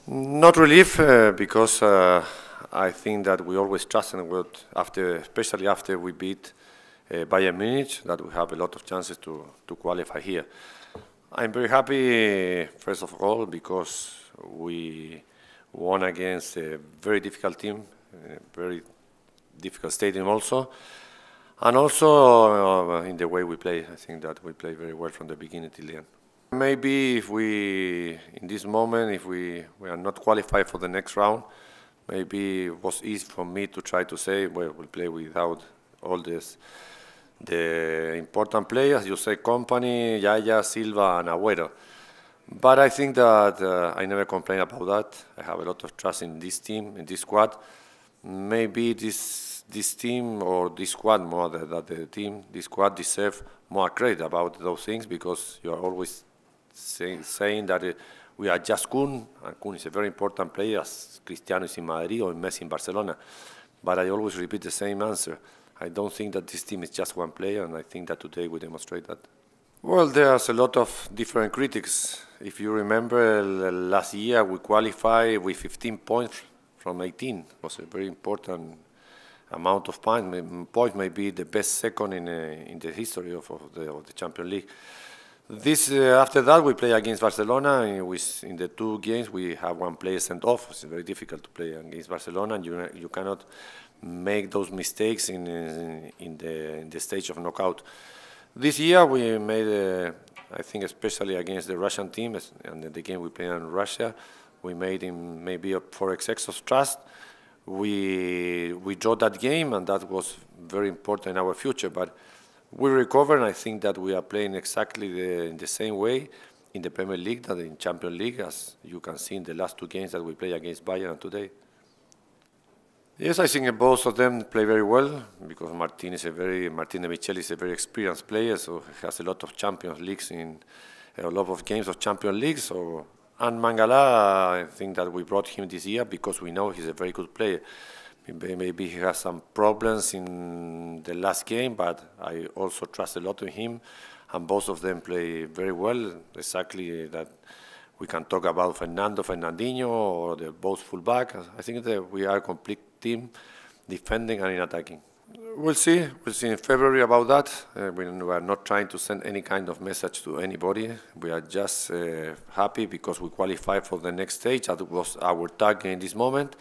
Not relief, because I think that we always trust in what especially after we beat Bayern Munich, that we have a lot of chances to qualify here. I'm very happy, first of all, because we won against a very difficult team, a very difficult stadium also, and also in the way we play. I think that we play very well from the beginning till the end. Maybe if in this moment, if we are not qualified for the next round, maybe it was easy for me to try to say, well, we'll play without all the important players, you say Kompany, Yaya, Silva, and Agüero. But I think that I never complain about that. I have a lot of trust in this team, in this squad. Maybe this team or this squad more than the team, this squad deserve more credit about those things, because you are always saying that we are just Kun, and Kun is a very important player, as Cristiano is in Madrid or Messi in Barcelona. But I always repeat the same answer. I don't think that this team is just one player, and I think that today we demonstrate that. Well, there's a lot of different critics. If you remember, last year we qualified with 15 points from 18. It was a very important amount of points, maybe the best second in the history of the Champions League. After that, we play against Barcelona. In the two games, we have one player sent off. It's very difficult to play against Barcelona, and you cannot make those mistakes in the stage of knockout. This year, we made, I think, especially against the Russian team, and the game we played in Russia, we made him maybe for excess of trust. We drew that game, and that was very important in our future. But we recovered, and I think that we are playing exactly in the same way in the Premier League that in Champions League, as you can see in the last two games that we play against Bayern today. Yes, I think both of them play very well, because Martin de Michel is a very experienced player, so he has a lot of Champions Leagues a lot of games of Champions League. And Mangala, I think that we brought him this year because we know he's a very good player. Maybe he has some problems in the last game, but I also trust a lot in him, and both of them play very well. Exactly that we can talk about Fernandinho, or both fullback. I think that we are a complete team, defending and in attacking. We'll see in February about that. We are not trying to send any kind of message to anybody. We are just happy because we qualified for the next stage. That was our target in this moment.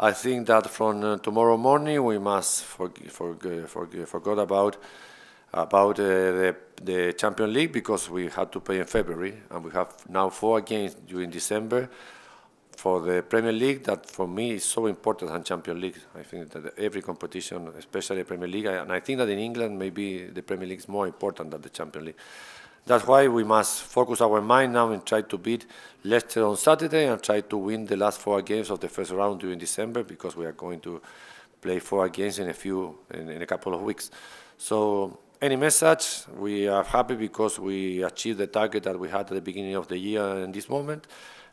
I think that from tomorrow morning we must forget about the Champions League, because we had to play in February, and we have now 4 games during December for the Premier League. That for me is so important than Champions League. I think that every competition, especially Premier League, and I think that in England maybe the Premier League is more important than the Champions League. That's why we must focus our mind now and try to beat Leicester on Saturday and try to win the last 4 games of the first round during December, because we are going to play 4 games in a couple of weeks. So any message, we are happy because we achieved the target that we had at the beginning of the year in this moment.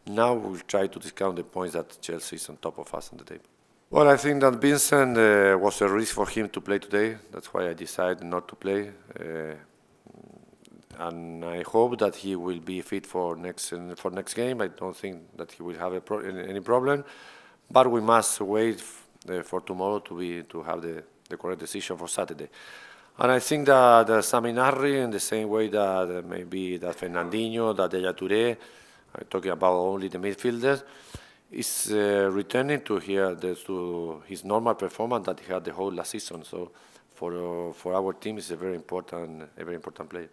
Now we'll try to discount the points that Chelsea is on top of us on the table. Well, I think that Vincent was a risk for him to play today. That's why I decided not to play. And I hope that he will be fit for next game. I don't think that he will have any problem, but we must wait for tomorrow to have the correct decision for Saturday. And I think that Sami Narri, in the same way that maybe that Fernandinho, that Yaya Touré, I'm talking about only the midfielders, is returning to his normal performance that he had the whole last season. So for our team, it's a very important player.